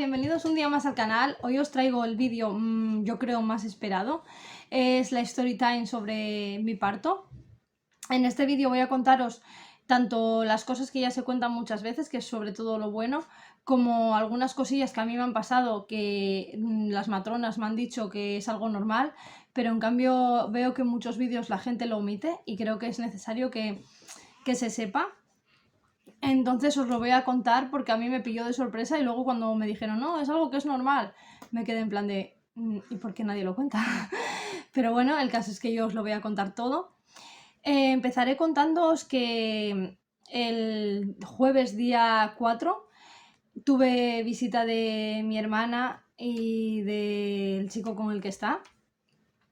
bienvenidos un día más al canal. Hoy os traigo el vídeo, yo creo, más esperado. Es la story time sobre mi parto. En este vídeo voy a contaros tanto las cosas que ya se cuentan muchas veces, que es sobre todo lo bueno, como algunas cosillas que a mí me han pasado que las matronas me han dicho que es algo normal, pero en cambio veo que en muchos vídeos la gente lo omite y creo que es necesario que se sepa. Entonces os lo voy a contar porque a mí me pilló de sorpresa y luego cuando me dijeron, no, es algo que es normal, me quedé en plan de, ¿y por qué nadie lo cuenta? Pero bueno, el caso es que yo os lo voy a contar todo. Empezaré contándoos que el jueves día 4 tuve visita de mi hermana y del chico con el que está.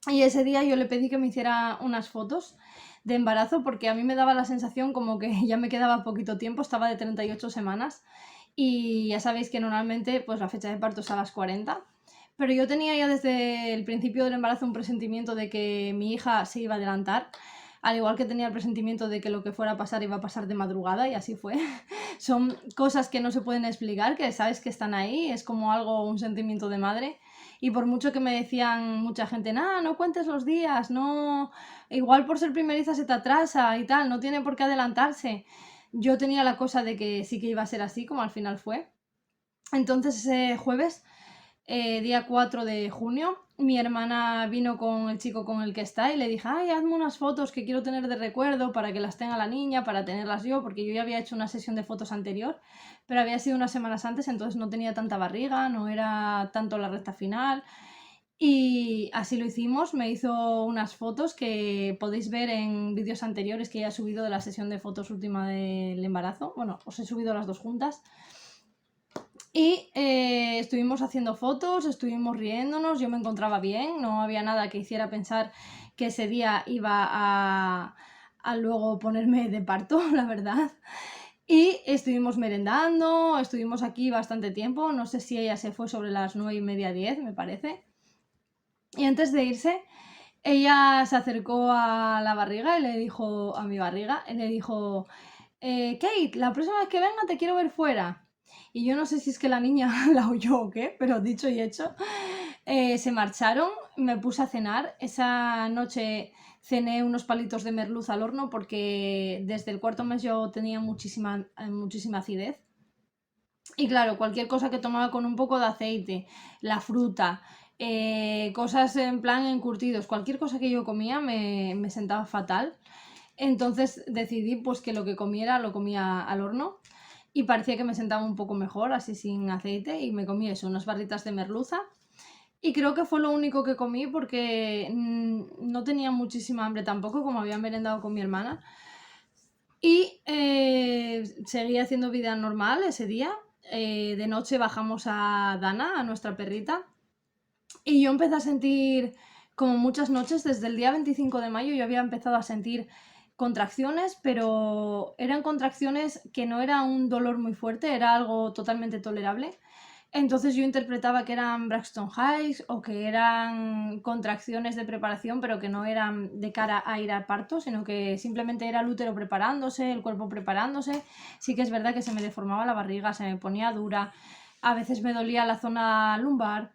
Y ese día yo le pedí que me hiciera unas fotos de embarazo porque a mí me daba la sensación como que ya me quedaba poquito tiempo, estaba de 38 semanas y ya sabéis que normalmente pues la fecha de parto es a las 40, pero yo tenía ya desde el principio del embarazo un presentimiento de que mi hija se iba a adelantar, al igual que tenía el presentimiento de que lo que fuera a pasar iba a pasar de madrugada y así fue. Son cosas que no se pueden explicar, que sabes que están ahí, es como algo, un sentimiento de madre. Y por mucho que me decían mucha gente, nada, no cuentes los días, no, igual por ser primeriza se te atrasa y tal, no tiene por qué adelantarse. Yo tenía la cosa de que sí que iba a ser así, como al final fue. Entonces ese jueves, día 4 de junio, mi hermana vino con el chico con el que está y le dije, ay, hazme unas fotos que quiero tener de recuerdo para que las tenga la niña, para tenerlas yo, porque yo ya había hecho una sesión de fotos anterior, pero había sido unas semanas antes, entonces no tenía tanta barriga, no era tanto la recta final. Y así lo hicimos, me hizo unas fotos que podéis ver en vídeos anteriores que ya he subido de la sesión de fotos última del embarazo. Bueno, os he subido las dos juntas. Y estuvimos haciendo fotos, estuvimos riéndonos, yo me encontraba bien, no había nada que hiciera pensar que ese día iba a luego ponerme de parto, la verdad. Y estuvimos merendando, estuvimos aquí bastante tiempo, no sé si ella se fue sobre las 9:30, 10, me parece. Y antes de irse, ella se acercó a la barriga y le dijo, a mi barriga, y le dijo, Kate, la próxima vez que venga te quiero ver fuera. Y yo no sé si es que la niña la oyó o qué, pero dicho y hecho, se marcharon, me puse a cenar. Esa noche cené unos palitos de merluz al horno porque desde el cuarto mes yo tenía muchísima acidez. Y claro, cualquier cosa que tomaba con un poco de aceite, la fruta, cosas en plan encurtidos, cualquier cosa que yo comía me sentaba fatal. Entonces decidí pues que lo que comiera lo comía al horno y parecía que me sentaba un poco mejor, así sin aceite, y me comí eso, unas barritas de merluza. Y creo que fue lo único que comí porque no tenía muchísima hambre tampoco, como había merendado con mi hermana. Y seguí haciendo vida normal ese día. De noche bajamos a Dana, a nuestra perrita, y yo empecé a sentir, como muchas noches, desde el día 25 de mayo yo había empezado a sentir contracciones, pero eran contracciones que no era un dolor muy fuerte, era algo totalmente tolerable. Entonces yo interpretaba que eran Braxton Highs o que eran contracciones de preparación, pero que no eran de cara a ir al parto, sino que simplemente era el útero preparándose, el cuerpo preparándose. Sí que es verdad que se me deformaba la barriga, se me ponía dura, a veces me dolía la zona lumbar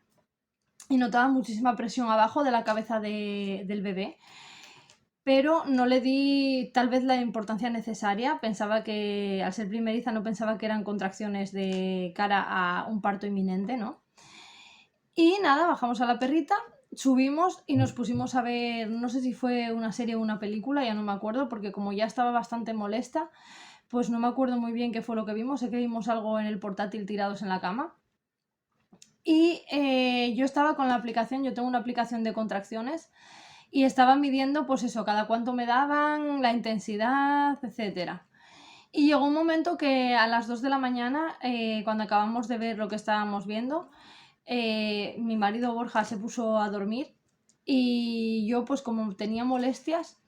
y notaba muchísima presión abajo de la cabeza del bebé, pero no le di tal vez la importancia necesaria. Pensaba que al ser primeriza no pensaba que eran contracciones de cara a un parto inminente, ¿no? Y nada, bajamos a la perrita, subimos y nos pusimos a ver, no sé si fue una serie o una película, ya no me acuerdo, porque como ya estaba bastante molesta, pues no me acuerdo muy bien qué fue lo que vimos, sé que vimos algo en el portátil tirados en la cama. Y yo estaba con la aplicación, yo tengo una aplicación de contracciones y estaba midiendo, pues eso, cada cuánto me daban, la intensidad, etcétera. Y llegó un momento que a las 2 de la mañana, cuando acabamos de ver lo que estábamos viendo, mi marido Borja se puso a dormir y yo, pues como tenía molestias,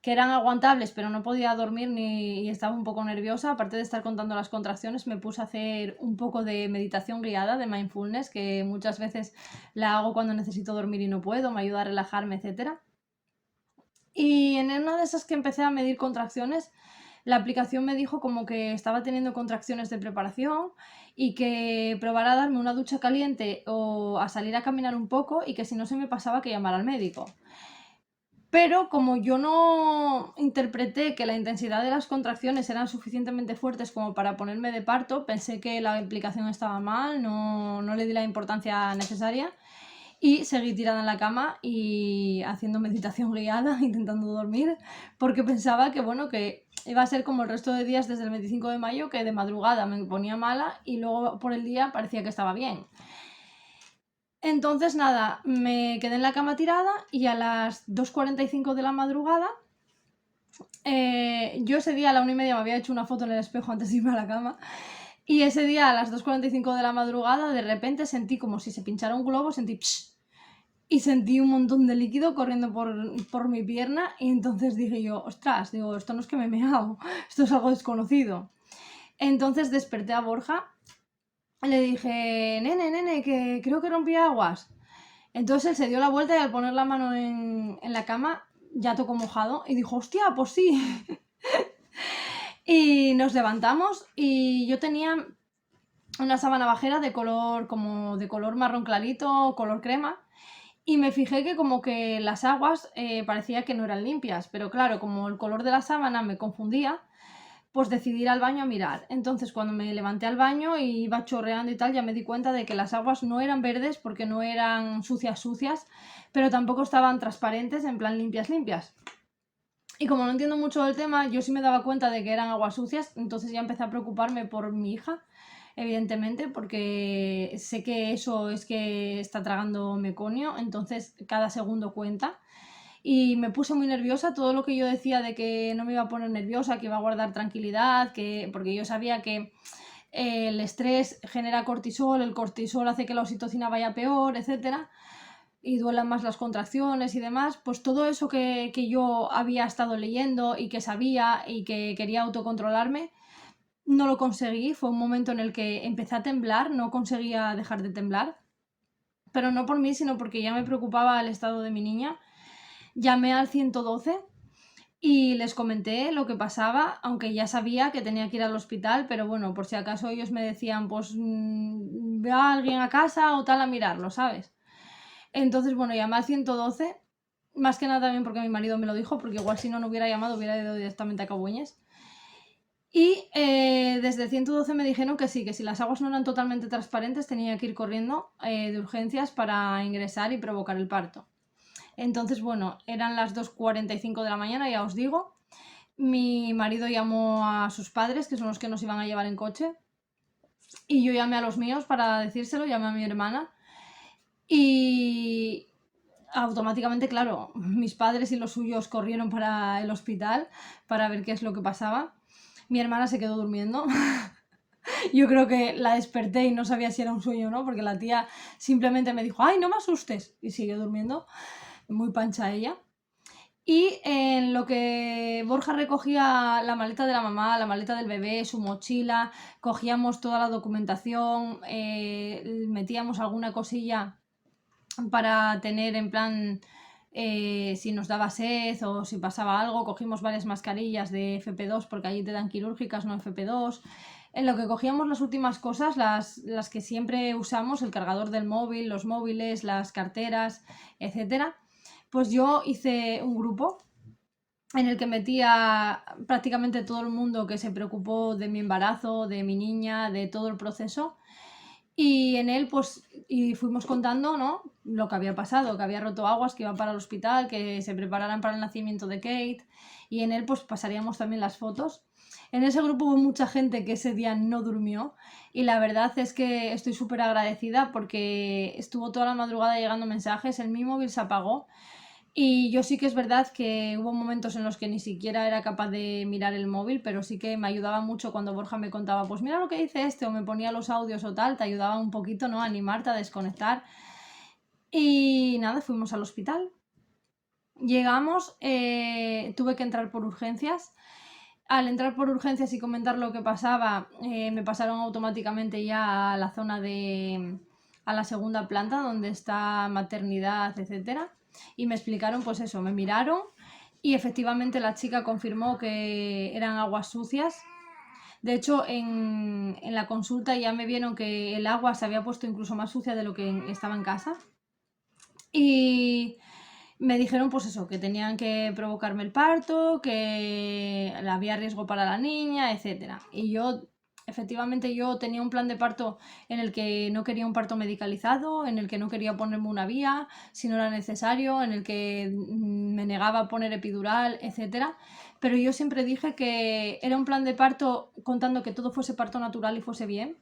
que eran aguantables, pero no podía dormir y estaba un poco nerviosa, aparte de estar contando las contracciones, me puse a hacer un poco de meditación guiada, de mindfulness, que muchas veces la hago cuando necesito dormir y no puedo, me ayuda a relajarme, etc. Y en una de esas que empecé a medir contracciones, la aplicación me dijo como que estaba teniendo contracciones de preparación y que probara a darme una ducha caliente o a salir a caminar un poco y que si no se me pasaba que llamara al médico. Pero como yo no interpreté que la intensidad de las contracciones eran suficientemente fuertes como para ponerme de parto, pensé que la aplicación estaba mal, no le di la importancia necesaria y seguí tirada en la cama y haciendo meditación guiada, intentando dormir, porque pensaba que bueno, que iba a ser como el resto de días desde el 25 de mayo, que de madrugada me ponía mala y luego por el día parecía que estaba bien. Entonces nada, me quedé en la cama tirada y a las 2:45 de la madrugada, yo ese día a la 1:30 me había hecho una foto en el espejo antes de irme a la cama. Y ese día a las 2:45 de la madrugada de repente sentí como si se pinchara un globo, sentí psh, y sentí un montón de líquido corriendo por mi pierna y entonces dije yo, ostras, digo, esto no es que me he meado, esto es algo desconocido. Entonces desperté a Borja, le dije, nene, que creo que rompí aguas. Entonces él se dio la vuelta y al poner la mano en la cama ya tocó mojado y dijo, hostia, pues sí. Y nos levantamos y yo tenía una sábana bajera de color como de color marrón clarito, color crema. Y me fijé que como que las aguas parecía que no eran limpias, pero claro, como el color de la sábana me confundía, pues decidí ir al baño a mirar. Entonces cuando me levanté al baño y iba chorreando y tal, ya me di cuenta de que las aguas no eran verdes porque no eran sucias, pero tampoco estaban transparentes, en plan limpias. Y como no entiendo mucho del tema, yo sí me daba cuenta de que eran aguas sucias, entonces ya empecé a preocuparme por mi hija, evidentemente, porque sé que eso es que está tragando meconio, entonces cada segundo cuenta. Y me puse muy nerviosa, todo lo que yo decía de que no me iba a poner nerviosa, que iba a guardar tranquilidad, porque yo sabía que el estrés genera cortisol, el cortisol hace que la oxitocina vaya peor, etcétera, y duelan más las contracciones y demás, pues todo eso que yo había estado leyendo y que sabía y que quería autocontrolarme, no lo conseguí. Fue un momento en el que empecé a temblar, no conseguía dejar de temblar, pero no por mí, sino porque ya me preocupaba el estado de mi niña. Llamé al 112 y les comenté lo que pasaba, aunque ya sabía que tenía que ir al hospital, pero bueno, por si acaso ellos me decían, pues ve a alguien a casa o tal a mirarlo, ¿sabes? Entonces, bueno, llamé al 112, más que nada también porque mi marido me lo dijo, porque igual si no hubiera llamado, hubiera ido directamente a Cabueñes. Y desde el 112 me dijeron que sí, que si las aguas no eran totalmente transparentes tenía que ir corriendo de urgencias para ingresar y provocar el parto. Entonces, bueno, eran las 2:45 de la mañana, ya os digo. Mi marido llamó a sus padres, que son los que nos iban a llevar en coche. Y yo llamé a los míos para decírselo, llamé a mi hermana. Y automáticamente, claro, mis padres y los suyos corrieron para el hospital para ver qué es lo que pasaba. Mi hermana se quedó durmiendo. Yo creo que la desperté y no sabía si era un sueño o no, porque la tía simplemente me dijo, ¡ay, no me asustes! Y siguió durmiendo, muy pancha ella. Y en lo que Borja recogía la maleta de la mamá, la maleta del bebé, su mochila, cogíamos toda la documentación, metíamos alguna cosilla para tener en plan si nos daba sed o si pasaba algo, cogimos varias mascarillas de FP2 porque allí te dan quirúrgicas, no FP2. En lo que cogíamos las últimas cosas, las que siempre usamos, el cargador del móvil, los móviles, las carteras, etcétera, pues yo hice un grupo en el que metía prácticamente todo el mundo que se preocupó de mi embarazo, de mi niña, de todo el proceso. Y en él, pues, y fuimos contando, ¿no? Lo que había pasado, que había roto aguas, que iba para el hospital, que se prepararan para el nacimiento de Kate. Y en él, pues, pasaríamos también las fotos. En ese grupo hubo mucha gente que ese día no durmió. Y la verdad es que estoy súper agradecida porque estuvo toda la madrugada llegando mensajes. Mi móvil se apagó. Y yo sí que es verdad que hubo momentos en los que ni siquiera era capaz de mirar el móvil, pero sí que me ayudaba mucho cuando Borja me contaba, pues mira lo que dice este, o me ponía los audios o tal, te ayudaba un poquito, ¿no? A animarte, a desconectar. Y nada, fuimos al hospital. Llegamos, tuve que entrar por urgencias. Al entrar por urgencias y comentar lo que pasaba, me pasaron automáticamente ya a la zona a la segunda planta, donde está maternidad, etcétera. Y me explicaron, pues eso, me miraron y efectivamente la chica confirmó que eran aguas sucias. De hecho, en la consulta ya me vieron que el agua se había puesto incluso más sucia de lo que estaba en casa. Y me dijeron pues eso, que tenían que provocarme el parto, que había riesgo para la niña, etc. Y efectivamente yo tenía un plan de parto en el que no quería un parto medicalizado, en el que no quería ponerme una vía si no era necesario, en el que me negaba a poner epidural, etc. Pero yo siempre dije que era un plan de parto contando que todo fuese parto natural y fuese bien,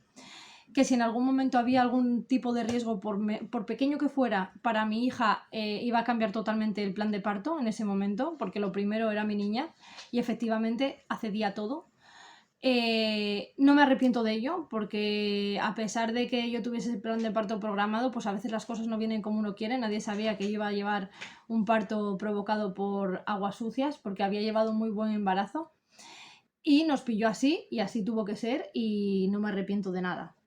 que si en algún momento había algún tipo de riesgo, por pequeño que fuera, para mi hija, iba a cambiar totalmente el plan de parto en ese momento, porque lo primero era mi niña y efectivamente accedía a todo. No me arrepiento de ello, porque a pesar de que yo tuviese el plan de parto programado, pues a veces las cosas no vienen como uno quiere. Nadie sabía que iba a llevar un parto provocado por aguas sucias, porque había llevado un muy buen embarazo. Y nos pilló así, y así tuvo que ser, y no me arrepiento de nada.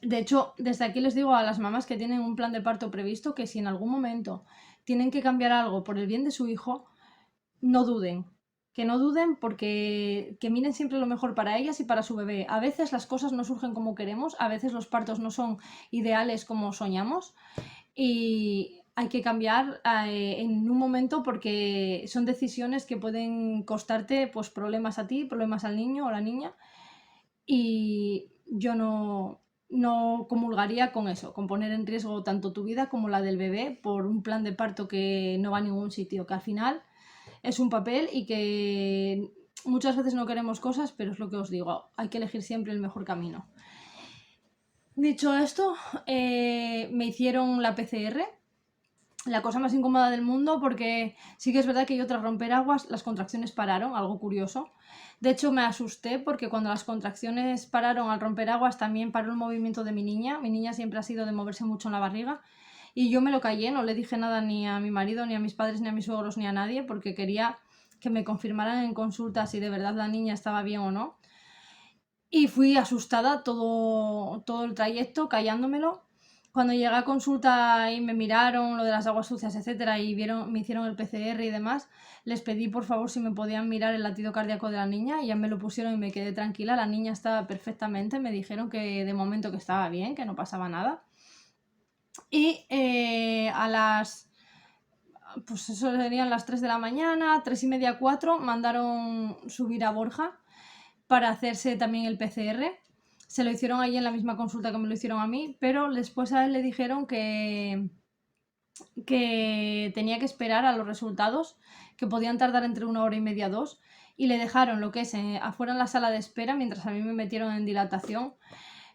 De hecho, desde aquí les digo a las mamás que tienen un plan de parto previsto que si en algún momento tienen que cambiar algo por el bien de su hijo, no duden. Que no duden, porque que miren siempre lo mejor para ellas y para su bebé. A veces las cosas no surgen como queremos, a veces los partos no son ideales como soñamos y hay que cambiar en un momento, porque son decisiones que pueden costarte pues problemas a ti, problemas al niño o la niña, y yo no comulgaría con eso, con poner en riesgo tanto tu vida como la del bebé por un plan de parto que no va a ningún sitio, que al final es un papel y que muchas veces no queremos cosas, pero es lo que os digo, hay que elegir siempre el mejor camino. Dicho esto, me hicieron la PCR, la cosa más incómoda del mundo, porque sí que es verdad que yo tras romper aguas las contracciones pararon, algo curioso. De hecho me asusté porque cuando las contracciones pararon al romper aguas también paró el movimiento de mi niña. Mi niña siempre ha sido de moverse mucho en la barriga y yo me lo callé, no le dije nada ni a mi marido, ni a mis padres, ni a mis suegros, ni a nadie, porque quería que me confirmaran en consulta si de verdad la niña estaba bien o no. Y fui asustada todo el trayecto, callándomelo. Cuando llegué a consulta y me miraron lo de las aguas sucias, etcétera, y me hicieron el PCR y demás, les pedí por favor si me podían mirar el latido cardíaco de la niña y ya me lo pusieron y me quedé tranquila. La niña estaba perfectamente, me dijeron que de momento que estaba bien, que no pasaba nada. Y pues eso serían las 3 de la mañana, 3:30, 4, mandaron subir a Borja para hacerse también el PCR. Se lo hicieron ahí en la misma consulta que me lo hicieron a mí, pero después a él le dijeron que tenía que esperar a los resultados, que podían tardar entre 1 hora y media, 2, y le dejaron lo que es afuera en la sala de espera mientras a mí me metieron en dilatación.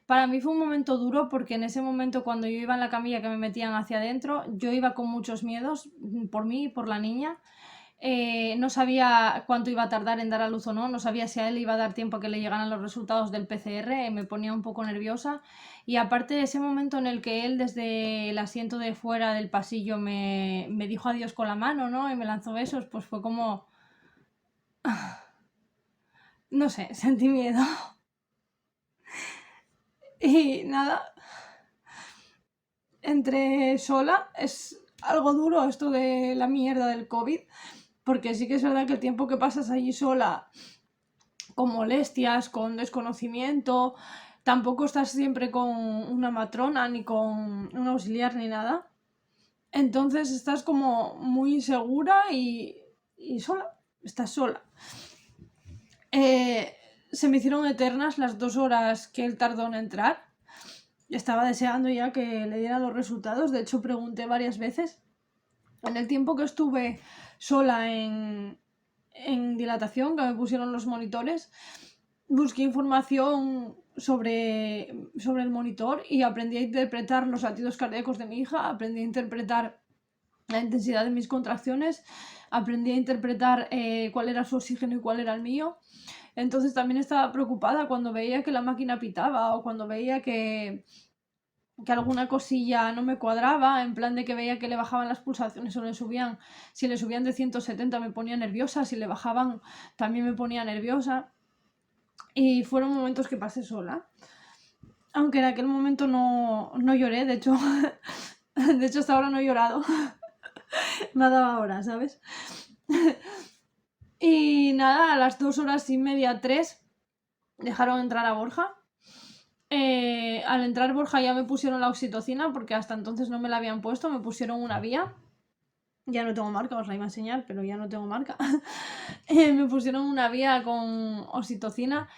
Para mí fue un momento duro, porque en ese momento, cuando yo iba en la camilla que me metían hacia adentro, yo iba con muchos miedos por mí y por la niña. No sabía cuánto iba a tardar en dar a luz o no, no sabía si a él iba a dar tiempo a que le llegaran los resultados del PCR, me ponía un poco nerviosa. Y aparte, ese momento en el que él desde el asiento de fuera del pasillo me dijo adiós con la mano, ¿no? Y me lanzó besos, pues fue como... No sé, sentí miedo. Y nada, entré sola. Es algo duro esto de la mierda del COVID, porque sí que es verdad que el tiempo que pasas allí sola, con molestias, con desconocimiento, tampoco estás siempre con una matrona, ni con un auxiliar, ni nada. Entonces estás como muy insegura y sola, estás sola. Se me hicieron eternas las 2 horas que él tardó en entrar. Estaba deseando ya que le dieran los resultados. De hecho, pregunté varias veces. En el tiempo que estuve sola en dilatación, que me pusieron los monitores, busqué información sobre el monitor y aprendí a interpretar los latidos cardíacos de mi hija, aprendí a interpretar la intensidad de mis contracciones, aprendí a interpretar cuál era su oxígeno y cuál era el mío. Entonces también estaba preocupada cuando veía que la máquina pitaba o cuando veía que alguna cosilla no me cuadraba, en plan de que veía que le bajaban las pulsaciones o le subían. Si le subían de 170 me ponía nerviosa, si le bajaban también me ponía nerviosa. Y fueron momentos que pasé sola. Aunque en aquel momento no lloré, de hecho, hasta ahora no he llorado. Me ha dado ahora, ¿sabes? Y nada, a las 2 horas y media, 3, dejaron entrar a Borja. Al entrar Borja ya me pusieron la oxitocina, porque hasta entonces no me la habían puesto, me pusieron una vía. Ya no tengo marca, os la iba a enseñar, pero ya no tengo marca. Me pusieron una vía con oxitocina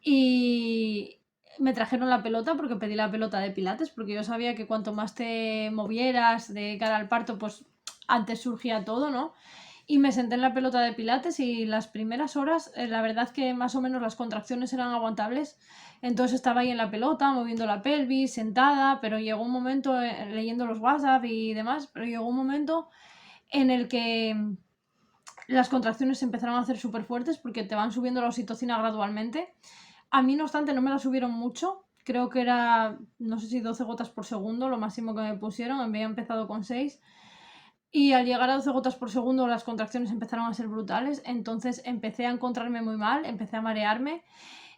y me trajeron la pelota porque pedí la pelota de pilates, porque yo sabía que cuanto más te movieras de cara al parto, pues antes surgía todo, ¿no? Y me senté en la pelota de pilates y las primeras horas, la verdad que más o menos las contracciones eran aguantables. Entonces estaba ahí en la pelota, moviendo la pelvis, sentada, pero llegó un momento, leyendo los WhatsApp y demás, pero llegó un momento en el que las contracciones se empezaron a hacer súper fuertes porque te van subiendo la oxitocina gradualmente. A mí, no obstante, no me la subieron mucho. Creo que era, no sé si 12 gotas por segundo, lo máximo que me pusieron. Había empezado con 6. Y al llegar a 12 gotas por segundo las contracciones empezaron a ser brutales. Entonces empecé a encontrarme muy mal, empecé a marearme.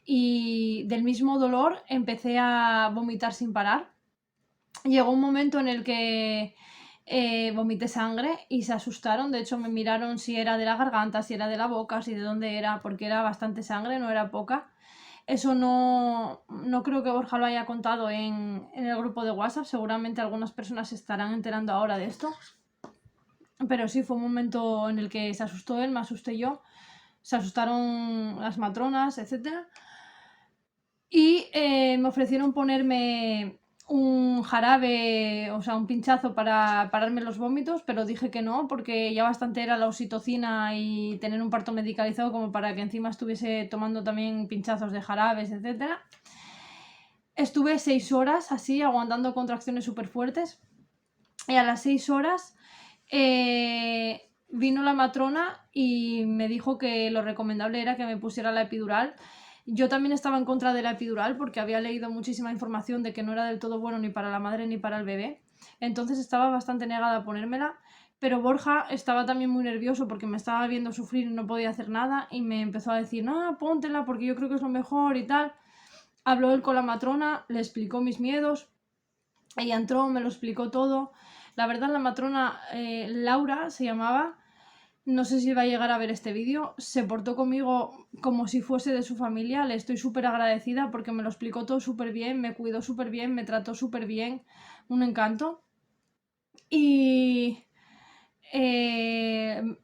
Y del mismo dolor empecé a vomitar sin parar. Llegó un momento en el que vomité sangre y se asustaron. De hecho, me miraron si era de la garganta, si era de la boca, si de dónde era, porque era bastante sangre, no era poca. Eso no creo que Borja lo haya contado en el grupo de WhatsApp. Seguramente algunas personas se estarán enterando ahora de esto. Pero sí, fue un momento en el que se asustó él, me asusté yo. Se asustaron las matronas, etc. Y me ofrecieron ponerme un jarabe, o sea, un pinchazo para pararme los vómitos, pero dije que no, porque ya bastante era la oxitocina y tener un parto medicalizado como para que encima estuviese tomando también pinchazos de jarabes, etc. Estuve 6 horas así, aguantando contracciones súper fuertes. Y a las 6 horas vino la matrona y me dijo que lo recomendable era que me pusiera la epidural. Yo también estaba en contra de la epidural porque había leído muchísima información de que no era del todo bueno ni para la madre ni para el bebé. Entonces estaba bastante negada a ponérmela. Pero Borja estaba también muy nervioso porque me estaba viendo sufrir y no podía hacer nada. Y me empezó a decir, no, póntela porque yo creo que es lo mejor y tal. Habló él con la matrona, le explicó mis miedos. Ella entró, me lo explicó todo. La verdad, la matrona, Laura se llamaba, no sé si va a llegar a ver este vídeo, se portó conmigo como si fuese de su familia. Le estoy súper agradecida porque me lo explicó todo súper bien, me cuidó súper bien, me trató súper bien, un encanto. Y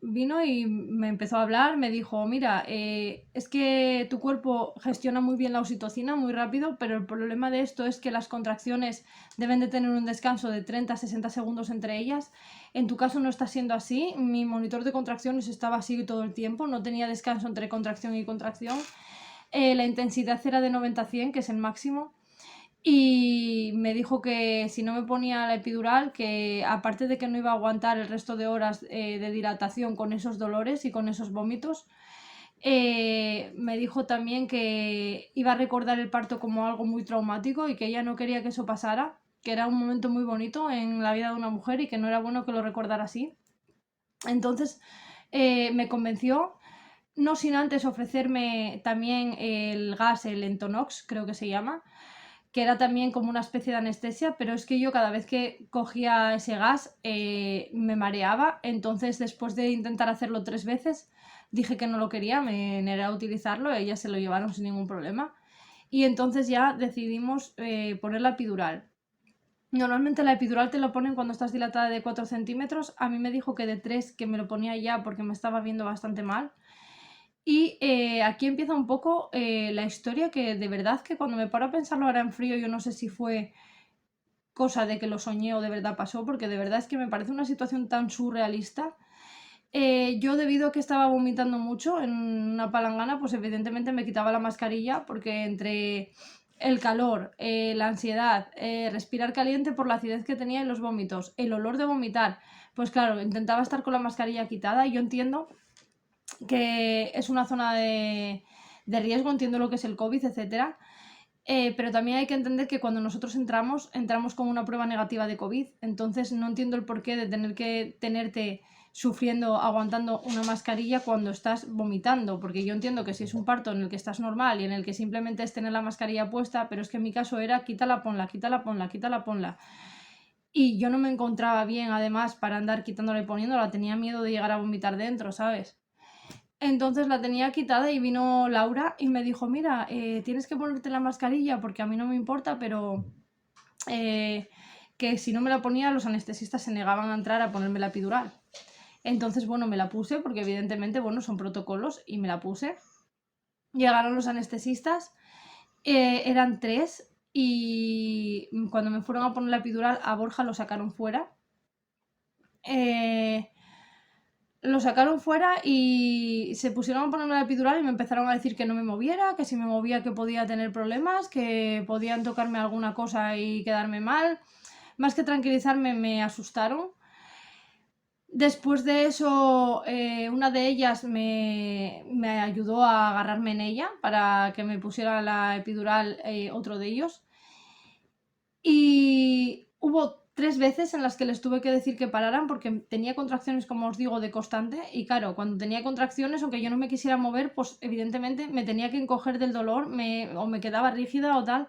vino y me empezó a hablar, me dijo, mira, es que tu cuerpo gestiona muy bien la oxitocina, muy rápido, pero el problema de esto es que las contracciones deben de tener un descanso de 30 a 60 segundos entre ellas. En tu caso no está siendo así, mi monitor de contracciones estaba así todo el tiempo, no tenía descanso entre contracción y contracción. La intensidad era de 90 a 100, que es el máximo. Y me dijo que si no me ponía la epidural, que aparte de que no iba a aguantar el resto de horas de dilatación con esos dolores y con esos vómitos, me dijo también que iba a recordar el parto como algo muy traumático y que ella no quería que eso pasara, que era un momento muy bonito en la vida de una mujer y que no era bueno que lo recordara así. Entonces me convenció, no sin antes ofrecerme también el gas, el Entonox, creo que se llama, que era también como una especie de anestesia, pero es que yo cada vez que cogía ese gas me mareaba. Entonces, después de intentar hacerlo 3 veces, dije que no lo quería, me negué a utilizarlo, ellas se lo llevaron sin ningún problema. Y entonces ya decidimos poner la epidural. Normalmente la epidural te lo ponen cuando estás dilatada de 4 centímetros. A mí me dijo que de 3, que me lo ponía ya porque me estaba viendo bastante mal. Y aquí empieza un poco la historia, que de verdad que cuando me paro a pensarlo ahora en frío, yo no sé si fue cosa de que lo soñé o de verdad pasó, porque de verdad es que me parece una situación tan surrealista. Yo, debido a que estaba vomitando mucho en una palangana, pues evidentemente me quitaba la mascarilla porque entre el calor, la ansiedad, respirar caliente por la acidez que tenía en los vómitos, el olor de vomitar, pues claro, intentaba estar con la mascarilla quitada. Y yo entiendo que es una zona de riesgo, entiendo lo que es el COVID, etcétera. Pero también hay que entender que cuando nosotros entramos con una prueba negativa de COVID. Entonces no entiendo el porqué de tener que tenerte sufriendo, aguantando una mascarilla cuando estás vomitando, porque yo entiendo que si es un parto en el que estás normal y en el que simplemente es tener la mascarilla puesta, pero es que en mi caso era quítala, ponla, quítala, ponla, quítala, ponla. y yo no me encontraba bien, además, para andar quitándola y poniéndola, tenía miedo de llegar a vomitar dentro, ¿sabes? Entonces la tenía quitada y vino Laura y me dijo, mira, tienes que ponerte la mascarilla porque a mí no me importa, pero que si no me la ponía los anestesistas se negaban a entrar a ponerme la epidural. Entonces, bueno, me la puse porque evidentemente, bueno, son protocolos y me la puse. Llegaron los anestesistas, eran 3 y cuando me fueron a poner la epidural a Borja lo sacaron fuera. Lo sacaron fuera y se pusieron a ponerme la epidural y me empezaron a decir que no me moviera, que si me movía que podía tener problemas, que podían tocarme alguna cosa y quedarme mal. Más que tranquilizarme, me asustaron. Después de eso, una de ellas me ayudó a agarrarme en ella para que me pusiera la epidural, otro de ellos. Y hubo 3 veces en las que les tuve que decir que pararan porque tenía contracciones, como os digo, de constante. Y claro, cuando tenía contracciones, aunque yo no me quisiera mover, pues evidentemente me tenía que encoger del dolor, o me quedaba rígida o tal.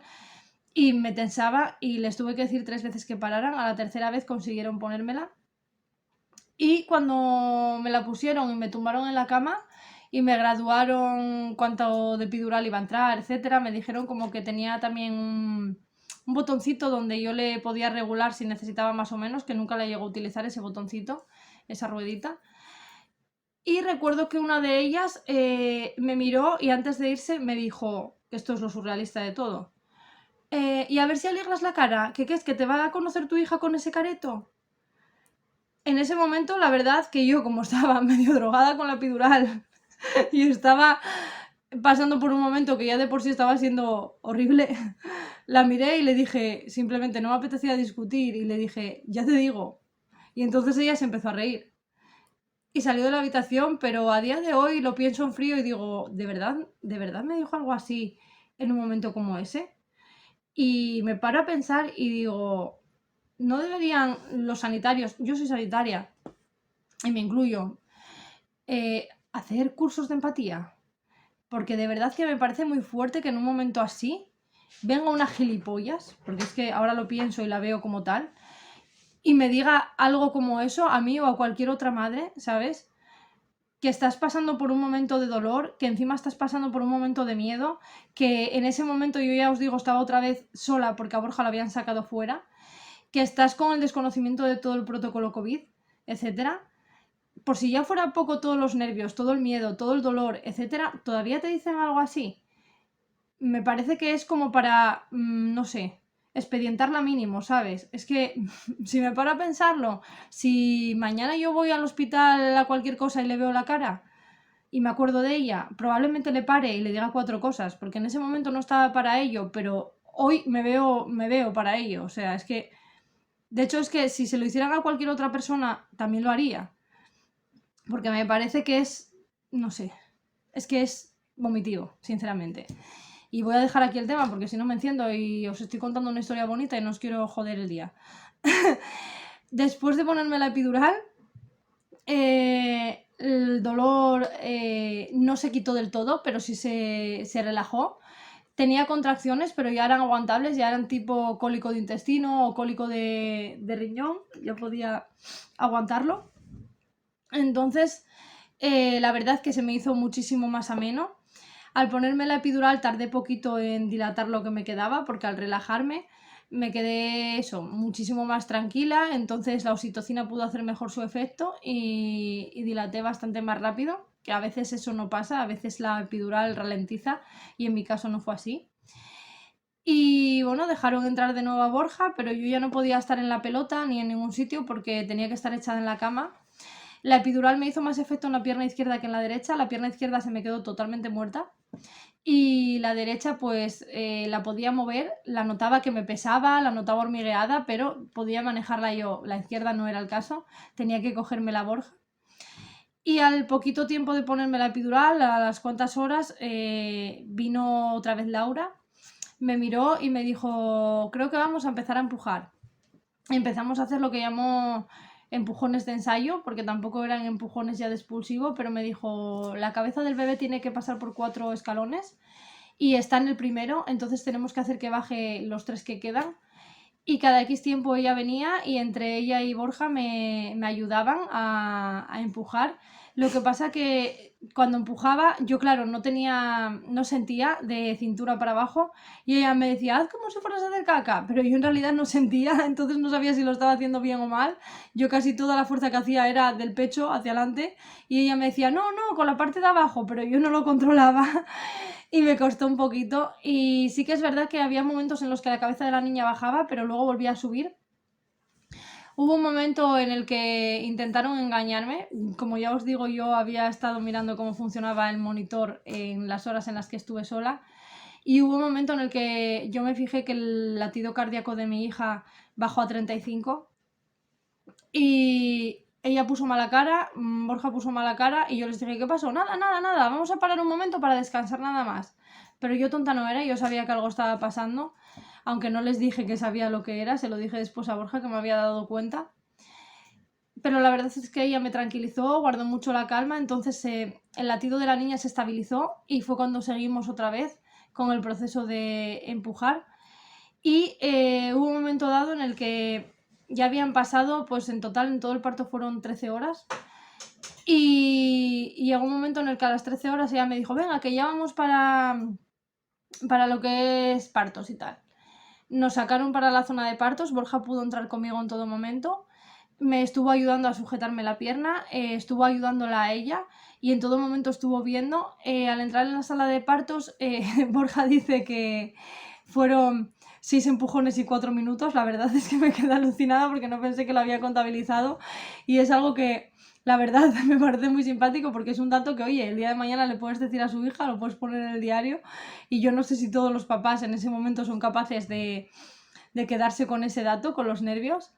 Y me tensaba y les tuve que decir 3 veces que pararan. A la tercera vez consiguieron ponérmela. Y cuando me la pusieron y me tumbaron en la cama y me graduaron cuánto de epidural iba a entrar, etcétera, me dijeron como que tenía también un botoncito donde yo le podía regular si necesitaba más o menos, que nunca le llegó a utilizar ese botoncito, esa ruedita. Y recuerdo que una de ellas me miró y antes de irse me dijo, que esto es lo surrealista de todo, y a ver si alegras la cara, que qué es, que te va a conocer tu hija con ese careto. En ese momento, la verdad que yo, como estaba medio drogada con la epidural y estaba pasando por un momento que ya de por sí estaba siendo horrible, la miré y le dije, simplemente no me apetecía discutir, y le dije, ya te digo. Y entonces ella se empezó a reír. Y salió de la habitación, pero a día de hoy lo pienso en frío y digo, de verdad me dijo algo así en un momento como ese? Y me paro a pensar y digo, no deberían los sanitarios, yo soy sanitaria, y me incluyo, hacer cursos de empatía. Porque de verdad que me parece muy fuerte que en un momento así venga una gilipollas, porque es que ahora lo pienso y la veo como tal, y me diga algo como eso a mí o a cualquier otra madre, ¿sabes? Que estás pasando por un momento de dolor, que encima estás pasando por un momento de miedo, que en ese momento yo ya os digo estaba otra vez sola porque a Borja la habían sacado fuera, que estás con el desconocimiento de todo el protocolo COVID, etcétera. Por si ya fuera poco todos los nervios, todo el miedo, todo el dolor, etcétera, todavía te dicen algo así. Me parece que es como para, no sé, expedientarla mínimo, ¿sabes? Es que si me paro a pensarlo, si mañana yo voy al hospital a cualquier cosa y le veo la cara y me acuerdo de ella, probablemente le pare y le diga 4 cosas, porque en ese momento no estaba para ello, pero hoy me veo para ello. O sea, es que, de hecho, es que si se lo hicieran a cualquier otra persona, también lo haría. Porque me parece que es, no sé, es que es vomitivo, sinceramente. Y voy a dejar aquí el tema porque si no me enciendo y os estoy contando una historia bonita y no os quiero joder el día. Después de ponerme la epidural, el dolor no se quitó del todo, pero sí se relajó. Tenía contracciones, pero ya eran aguantables, ya eran tipo cólico de intestino o cólico de riñón, yo podía aguantarlo. Entonces, la verdad que se me hizo muchísimo más ameno. Al ponerme la epidural tardé poquito en dilatar lo que me quedaba, porque al relajarme me quedé eso, muchísimo más tranquila, entonces la oxitocina pudo hacer mejor su efecto y dilaté bastante más rápido, que a veces eso no pasa, a veces la epidural ralentiza y en mi caso no fue así. Y bueno, dejaron entrar de nuevo a Borja, pero yo ya no podía estar en la pelota ni en ningún sitio porque tenía que estar echada en la cama. La epidural me hizo más efecto en la pierna izquierda que en la derecha. La pierna izquierda se me quedó totalmente muerta. Y la derecha, pues la podía mover, la notaba que me pesaba, la notaba hormigueada, pero podía manejarla yo. La izquierda no era el caso, tenía que cogerme la Borja. Y al poquito tiempo de ponerme la epidural, a las cuantas horas, vino otra vez Laura, me miró y me dijo, creo que vamos a empezar a empujar. Empezamos a hacer lo que llamó empujones de ensayo, porque tampoco eran empujones ya de expulsivo, pero me dijo, la cabeza del bebé tiene que pasar por 4 escalones y está en el primero, entonces tenemos que hacer que baje los 3 que quedan. y cada X tiempo ella venía y entre ella y Borja me ayudaban a empujar. Lo que pasa que cuando empujaba, yo claro, no sentía de cintura para abajo y ella me decía, haz como si fueras a hacer caca, pero yo en realidad no sentía, entonces no sabía si lo estaba haciendo bien o mal. Yo casi toda la fuerza que hacía era del pecho hacia adelante y ella me decía, no, no, con la parte de abajo, pero yo no lo controlaba y me costó un poquito. Y sí que es verdad que había momentos en los que la cabeza de la niña bajaba, pero luego volvía a subir. Hubo un momento en el que intentaron engañarme. Como ya os digo, yo había estado mirando cómo funcionaba el monitor en las horas en las que estuve sola. Y hubo un momento en el que yo me fijé que el latido cardíaco de mi hija bajó a 35 y ella puso mala cara, Borja puso mala cara y yo les dije, ¿qué pasó? Nada, nada, nada, vamos a parar un momento para descansar nada más. Pero yo tonta no era, yo sabía que algo estaba pasando, aunque no les dije que sabía lo que era, se lo dije después a Borja que me había dado cuenta. Pero la verdad es que ella me tranquilizó, guardó mucho la calma, entonces el latido de la niña se estabilizó y fue cuando seguimos otra vez con el proceso de empujar. Y hubo un momento dado en el que ya habían pasado, pues en total, en todo el parto fueron 13 horas. Y llegó un momento en el que a las 13 horas ella me dijo, venga, que ya vamos para lo que es partos y tal. Nos sacaron para la zona de partos, Borja pudo entrar conmigo en todo momento, me estuvo ayudando a sujetarme la pierna, estuvo ayudándola a ella y en todo momento estuvo viendo. Al entrar en la sala de partos, Borja dice que fueron 6 empujones y 4 minutos. La verdad es que me quedé alucinada porque no pensé que lo había contabilizado y es algo que la verdad me parece muy simpático porque es un dato que, oye, el día de mañana le puedes decir a su hija, lo puedes poner en el diario y yo no sé si todos los papás en ese momento son capaces de quedarse con ese dato, con los nervios.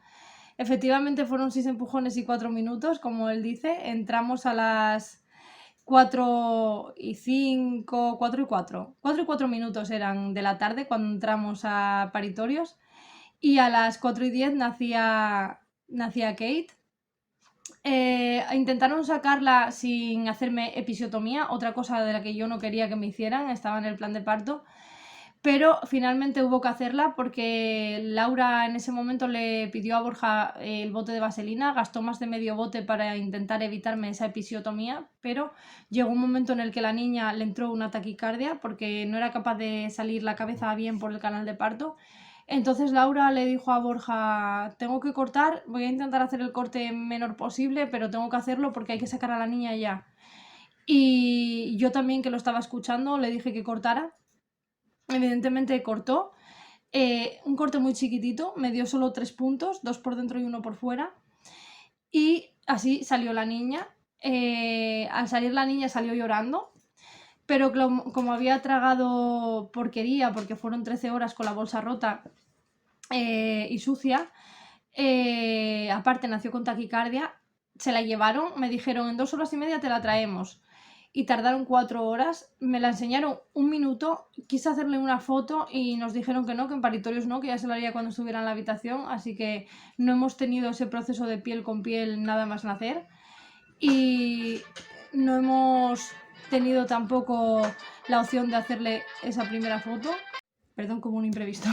Efectivamente fueron 6 empujones y 4 minutos, como él dice. Entramos a las 4 y 5, 4 y 4. 4 y 4 minutos eran de la tarde cuando entramos a paritorios. Y a las 4 y 10 nacía Kate. Intentaron sacarla sin hacerme episiotomía, otra cosa de la que yo no quería que me hicieran, estaba en el plan de parto. Pero finalmente hubo que hacerla porque Laura en ese momento le pidió a Borja el bote de vaselina, gastó más de medio bote para intentar evitarme esa episiotomía, pero llegó un momento en el que la niña le entró una taquicardia porque no era capaz de salir la cabeza bien por el canal de parto. Entonces Laura le dijo a Borja, tengo que cortar, voy a intentar hacer el corte menor posible, pero tengo que hacerlo porque hay que sacar a la niña ya. Y yo también, que lo estaba escuchando, le dije que cortara. Evidentemente cortó, un corte muy chiquitito, me dio solo 3 puntos, 2 por dentro y 1 por fuera. Y así salió la niña. Al salir la niña salió llorando, pero como había tragado porquería, porque fueron 13 horas con la bolsa rota y sucia, aparte nació con taquicardia, se la llevaron, me dijeron en 2 horas y media te la traemos. Y tardaron 4 horas, me la enseñaron un minuto, quise hacerle una foto y nos dijeron que no, que en paritorios no, que ya se la haría cuando estuviera en la habitación, así que no hemos tenido ese proceso de piel con piel nada más nacer. Y no hemos tenido tampoco la opción de hacerle esa primera foto. Perdón, como un imprevisto.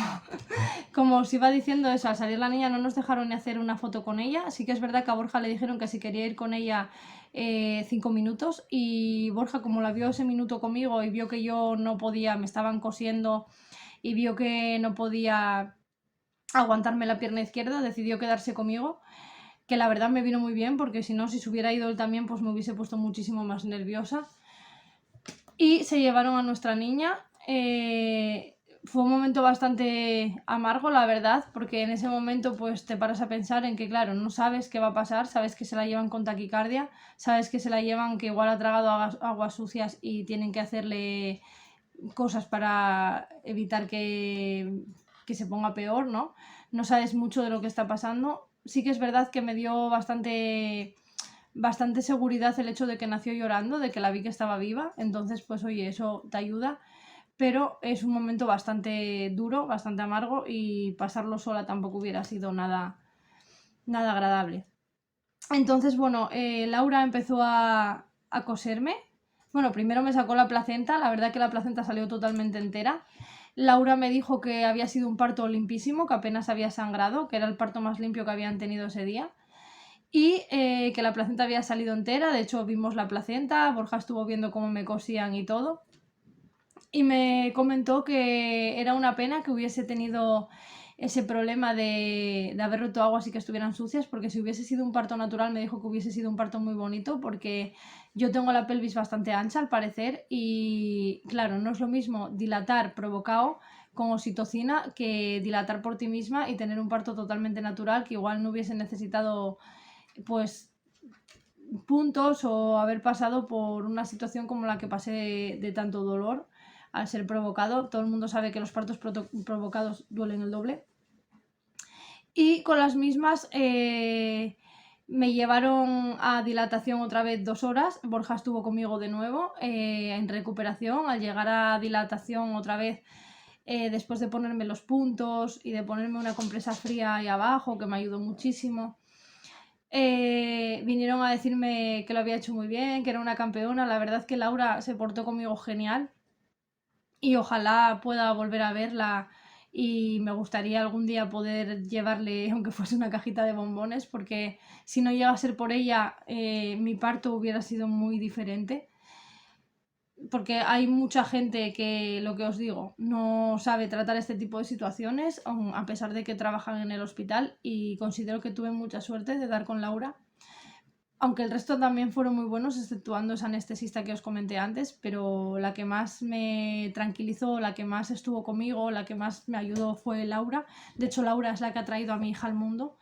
Como os iba diciendo eso, al salir la niña no nos dejaron ni hacer una foto con ella. Sí que es verdad que a Borja le dijeron que si quería ir con ella 5 minutos y Borja, como la vio ese minuto conmigo y vio que yo no podía, me estaban cosiendo y vio que no podía aguantarme la pierna izquierda, decidió quedarse conmigo, que la verdad me vino muy bien porque si no, si se hubiera ido él también, pues me hubiese puesto muchísimo más nerviosa. Y se llevaron a nuestra niña. Fue un momento bastante amargo, la verdad, porque en ese momento pues te paras a pensar en que, claro, no sabes qué va a pasar, sabes que se la llevan con taquicardia, sabes que se la llevan que igual ha tragado aguas sucias y tienen que hacerle cosas para evitar que se ponga peor, ¿no? No sabes mucho de lo que está pasando. Sí que es verdad que me dio bastante seguridad el hecho de que nació llorando, de que la vi que estaba viva, entonces pues oye, eso te ayuda, pero es un momento bastante duro, bastante amargo y pasarlo sola tampoco hubiera sido nada agradable. Entonces, bueno, Laura empezó a coserme. Bueno, primero me sacó la placenta, la verdad que la placenta salió totalmente entera. Laura me dijo que había sido un parto limpísimo, que apenas había sangrado, que era el parto más limpio que habían tenido ese día. Y que la placenta había salido entera, de hecho vimos la placenta, Borja estuvo viendo cómo me cosían y todo. Y me comentó que era una pena que hubiese tenido ese problema de haber roto aguas y que estuvieran sucias, porque si hubiese sido un parto natural me dijo que hubiese sido un parto muy bonito, porque yo tengo la pelvis bastante ancha al parecer y claro, no es lo mismo dilatar provocado con oxitocina que dilatar por ti misma y tener un parto totalmente natural que igual no hubiese necesitado pues puntos o haber pasado por una situación como la que pasé de tanto dolor al ser provocado. Todo el mundo sabe que los partos provocados duelen el doble. Y con las mismas me llevaron a dilatación otra vez 2 horas. Borja estuvo conmigo de nuevo en recuperación. Al llegar a dilatación otra vez, después de ponerme los puntos y de ponerme una compresa fría ahí abajo, que me ayudó muchísimo, vinieron a decirme que lo había hecho muy bien, que era una campeona. La verdad es que Laura se portó conmigo genial y ojalá pueda volver a verla y me gustaría algún día poder llevarle, aunque fuese una cajita de bombones, porque si no llega a ser por ella, mi parto hubiera sido muy diferente. Porque hay mucha gente que, lo que os digo, no sabe tratar este tipo de situaciones, a pesar de que trabajan en el hospital, y considero que tuve mucha suerte de dar con Laura. Aunque el resto también fueron muy buenos, exceptuando esa anestesista que os comenté antes, pero la que más me tranquilizó, la que más estuvo conmigo, la que más me ayudó fue Laura. De hecho, Laura es la que ha traído a mi hija al mundo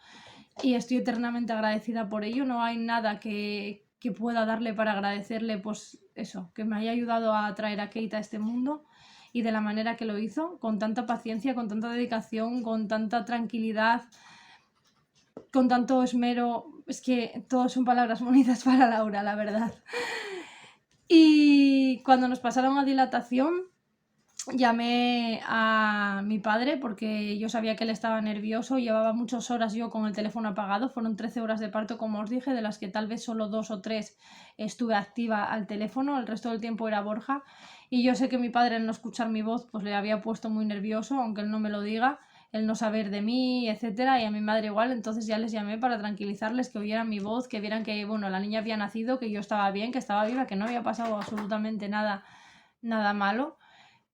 y estoy eternamente agradecida por ello. No hay nada que pueda darle para agradecerle, pues eso, que me haya ayudado a traer a Kate a este mundo y de la manera que lo hizo, con tanta paciencia, con tanta dedicación, con tanta tranquilidad, con tanto esmero. Es que todas son palabras bonitas para Laura, la verdad. Y cuando nos pasaron a dilatación, llamé a mi padre porque yo sabía que él estaba nervioso. Llevaba muchas horas yo con el teléfono apagado. Fueron 13 horas de parto, como os dije, de las que tal vez solo 2 o 3 estuve activa al teléfono. El resto del tiempo era Borja. Y yo sé que mi padre, al no escuchar mi voz, pues le había puesto muy nervioso, aunque él no me lo diga, el no saber de mí, etcétera, y a mi madre igual. Entonces ya les llamé para tranquilizarles, que oyeran mi voz, que vieran que, bueno, la niña había nacido, que yo estaba bien, que estaba viva, que no había pasado absolutamente nada, nada malo.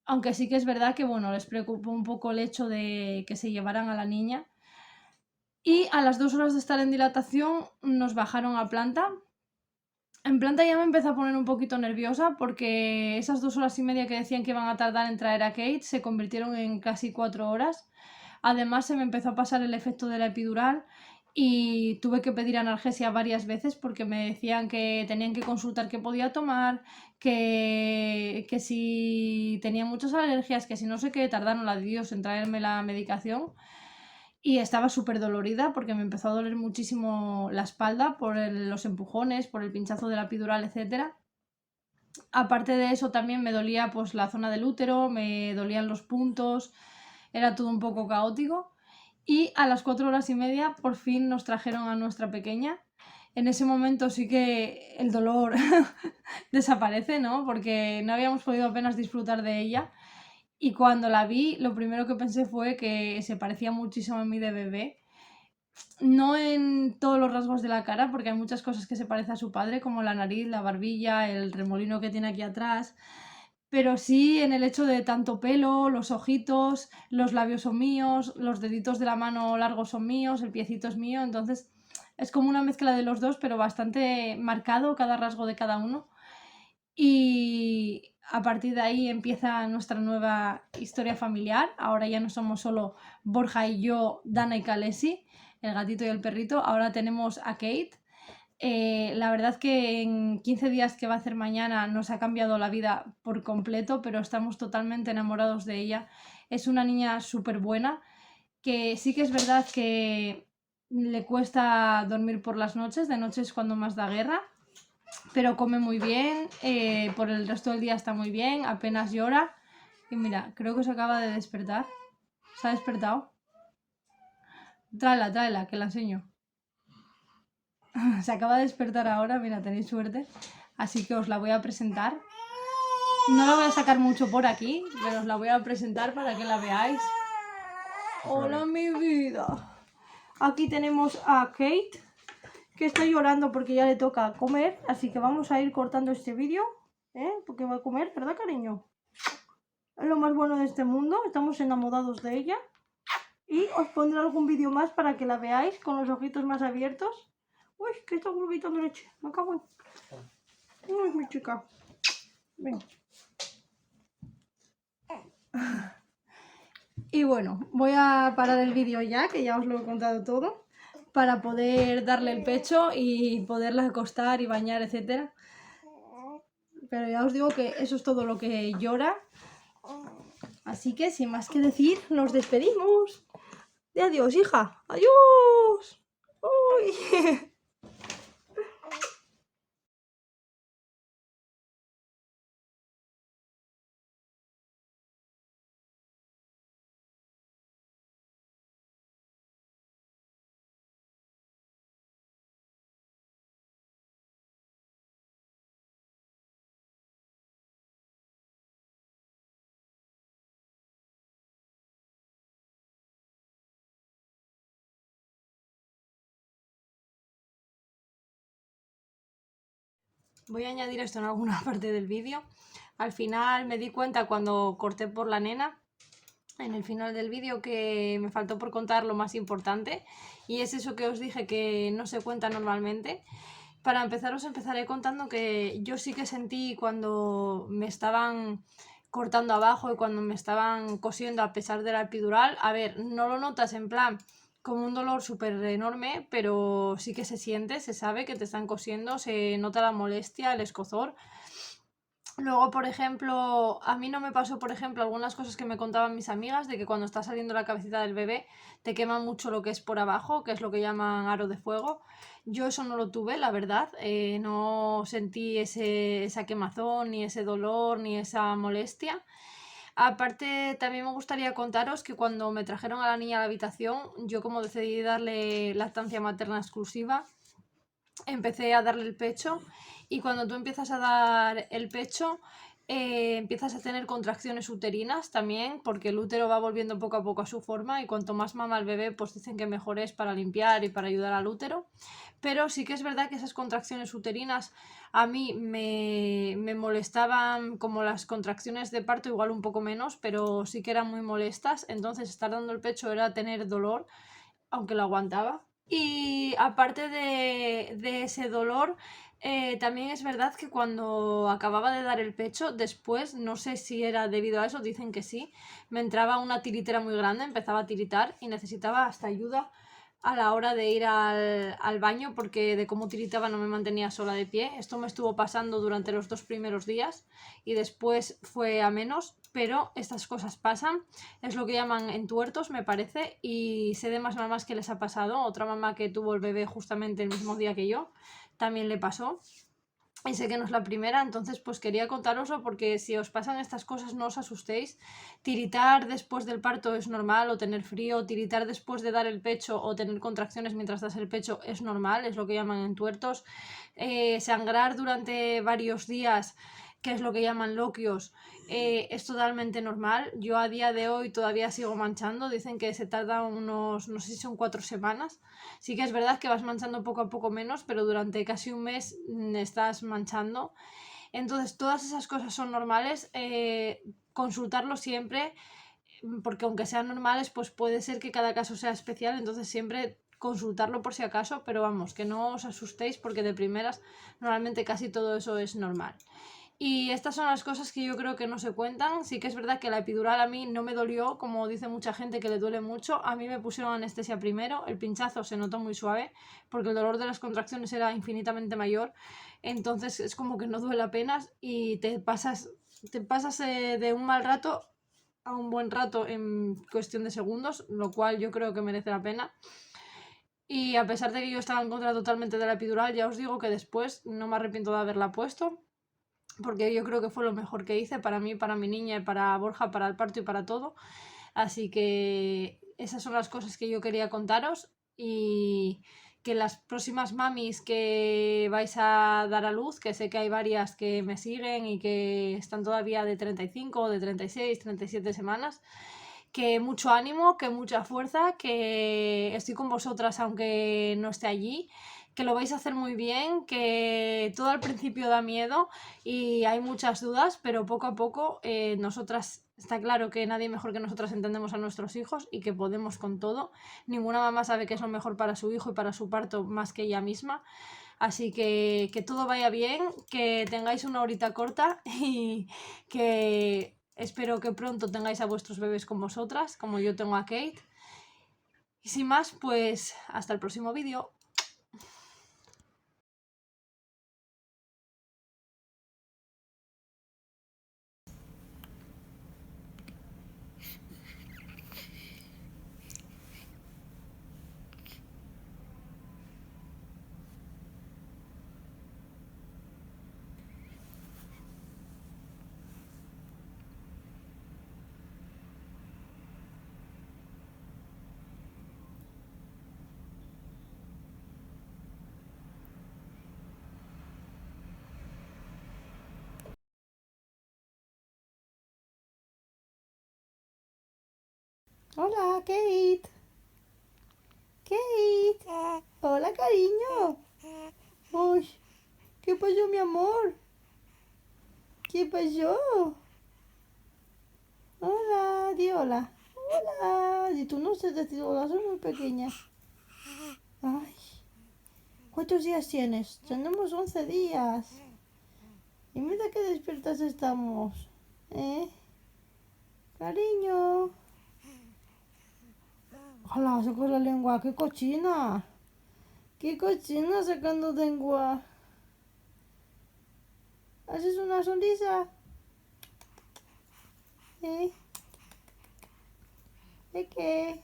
Aunque sí que es verdad que, bueno, les preocupó un poco el hecho de que se llevaran a la niña. Y a las 2 horas de estar en dilatación nos bajaron a planta. En planta ya me empezó a poner un poquito nerviosa porque esas 2 horas y media que decían que iban a tardar en traer a Kate se convirtieron en casi 4 horas. Además se me empezó a pasar el efecto de la epidural y tuve que pedir analgesia varias veces porque me decían que tenían que consultar qué podía tomar, que si tenía muchas alergias, que si no sé qué, tardaron la de Dios en traerme la medicación. Y estaba súper dolorida porque me empezó a doler muchísimo la espalda por los empujones, por el pinchazo de la epidural, etc. Aparte de eso también me dolía pues la zona del útero, me dolían los puntos, era todo un poco caótico. Y a las 4 horas y media por fin nos trajeron a nuestra pequeña. En ese momento sí que el dolor desaparece, ¿no? Porque no habíamos podido apenas disfrutar de ella. Y cuando la vi, lo primero que pensé fue que se parecía muchísimo a mí de bebé. No en todos los rasgos de la cara, porque hay muchas cosas que se parecen a su padre, como la nariz, la barbilla, el remolino que tiene aquí atrás, pero sí en el hecho de tanto pelo, los ojitos, los labios son míos, los deditos de la mano largos son míos, el piecito es mío, entonces es como una mezcla de los dos, pero bastante marcado cada rasgo de cada uno. Y a partir de ahí empieza nuestra nueva historia familiar. Ahora ya no somos solo Borja y yo, Dana y Kalesi, el gatito y el perrito. Ahora tenemos a Kate. La verdad que en 15 días que va a hacer mañana nos ha cambiado la vida por completo, pero estamos totalmente enamorados de ella. Es una niña súper buena, que sí que es verdad que le cuesta dormir por las noches, de noche es cuando más da guerra, pero come muy bien, por el resto del día está muy bien, apenas llora. Y mira, creo que se acaba de despertar. ¿Se ha despertado? Tráela, tráela, que la enseño. Se acaba de despertar ahora, mira, tenéis suerte. Así que os la voy a presentar. No la voy a sacar mucho por aquí, pero os la voy a presentar para que la veáis. Hola, mi vida. Aquí tenemos a Kate, que está llorando porque ya le toca comer, así que vamos a ir cortando este vídeo, porque va a comer, ¿verdad, cariño? Es lo más bueno de este mundo, estamos enamorados de ella. Y os pondré algún vídeo más para que la veáis con los ojitos más abiertos. Uy, que está vomitando leche, me cago en... No es mi chica. Ven. Y bueno, voy a parar el vídeo ya, que ya os lo he contado todo, para poder darle el pecho y poderla acostar y bañar, etcétera. Pero ya os digo que eso es todo lo que llora. Así que sin más que decir, nos despedimos. De adiós, hija. Adiós. Uy. Voy a añadir esto en alguna parte del vídeo. Al final me di cuenta cuando corté por la nena, en el final del vídeo, que me faltó por contar lo más importante, y es eso que os dije que no se cuenta normalmente. Para empezar, os empezaré contando que yo sí que sentí cuando me estaban cortando abajo y cuando me estaban cosiendo a pesar de la epidural. A ver, no lo notas en plan como un dolor súper enorme, pero sí que se siente, se sabe que te están cosiendo, se nota la molestia, el escozor. Luego, por ejemplo, a mí no me pasó, por ejemplo, algunas cosas que me contaban mis amigas de que cuando está saliendo la cabecita del bebé te quema mucho lo que es por abajo, que es lo que llaman aro de fuego. Yo eso no lo tuve, la verdad. No sentí esa quemazón, ni ese dolor, ni esa molestia. Aparte, también me gustaría contaros que cuando me trajeron a la niña a la habitación, yo como decidí darle lactancia materna exclusiva, empecé a darle el pecho, y cuando tú empiezas a dar el pecho empiezas a tener contracciones uterinas también, porque el útero va volviendo poco a poco a su forma, y cuanto más mama el bebé, pues dicen que mejor es para limpiar y para ayudar al útero. Pero sí que es verdad que esas contracciones uterinas a mí me molestaban como las contracciones de parto, igual un poco menos, pero sí que eran muy molestas. Entonces estar dando el pecho era tener dolor, aunque lo aguantaba. Y aparte de ese dolor, también es verdad que cuando acababa de dar el pecho, después, no sé si era debido a eso, dicen que sí, me entraba una tiritera muy grande, empezaba a tiritar y necesitaba hasta ayuda a la hora de ir al baño, porque de cómo tiritaba no me mantenía sola de pie. Esto me estuvo pasando durante los 2 primeros días y después fue a menos, pero estas cosas pasan. Es lo que llaman entuertos, me parece, y sé de más mamás que les ha pasado. Otra mamá que tuvo el bebé justamente el mismo día que yo, también le pasó. Y sé que no es la primera, entonces pues quería contároslo, porque si os pasan estas cosas no os asustéis. Tiritar después del parto es normal, o tener frío, tiritar después de dar el pecho o tener contracciones mientras das el pecho es normal, es lo que llaman entuertos. Sangrar durante varios días, que es lo que llaman loquios, es totalmente normal. Yo a día de hoy todavía sigo manchando, dicen que se tarda unos, no sé si son 4 semanas. Sí que es verdad que vas manchando poco a poco menos, pero durante casi un mes estás manchando. Entonces, todas esas cosas son normales. Consultarlo siempre, porque aunque sean normales, pues puede ser que cada caso sea especial, entonces siempre consultarlo por si acaso, pero vamos, que no os asustéis, porque de primeras normalmente casi todo eso es normal. Y estas son las cosas que yo creo que no se cuentan. Sí que es verdad que la epidural a mí no me dolió, como dice mucha gente que le duele mucho. A mí me pusieron anestesia primero, el pinchazo se notó muy suave, porque el dolor de las contracciones era infinitamente mayor. Entonces es como que no duele apenas y te pasas de un mal rato a un buen rato en cuestión de segundos, lo cual yo creo que merece la pena. Y a pesar de que yo estaba en contra totalmente de la epidural, ya os digo que después no me arrepiento de haberla puesto, porque yo creo que fue lo mejor que hice para mí, para mi niña, y para Borja, para el parto y para todo. Así que esas son las cosas que yo quería contaros, y que las próximas mamis que vais a dar a luz, que sé que hay varias que me siguen y que están todavía de 35, de 36, 37 semanas, que mucho ánimo, que mucha fuerza, que estoy con vosotras aunque no esté allí, que lo vais a hacer muy bien, que todo al principio da miedo y hay muchas dudas, pero poco a poco nosotras, está claro que nadie mejor que nosotras entendemos a nuestros hijos y que podemos con todo. Ninguna mamá sabe qué es lo mejor para su hijo y para su parto más que ella misma. Así que todo vaya bien, que tengáis una horita corta y que espero que pronto tengáis a vuestros bebés con vosotras, como yo tengo a Kate. Y sin más, pues hasta el próximo vídeo. Hola, Kate. Kate. Hola, cariño. Uy, ¿qué pasó, mi amor? ¿Qué pasó? Hola, di hola. Hola. Y tú no sé decir hola, soy muy pequeña. Ay, ¿cuántos días tienes? Tenemos 11 días. Y mira qué despiertas estamos. ¿Eh? Cariño. Ojalá, sacó la lengua. ¡Qué cochina! ¡Qué cochina sacando lengua! ¿Haces una sonrisa? ¿Eh? Peque,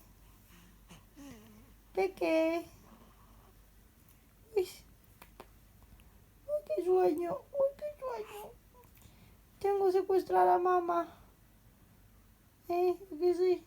Peque. Uy, uy, qué sueño, uy, qué sueño. Tengo secuestrada a mamá. ¿Qué sí?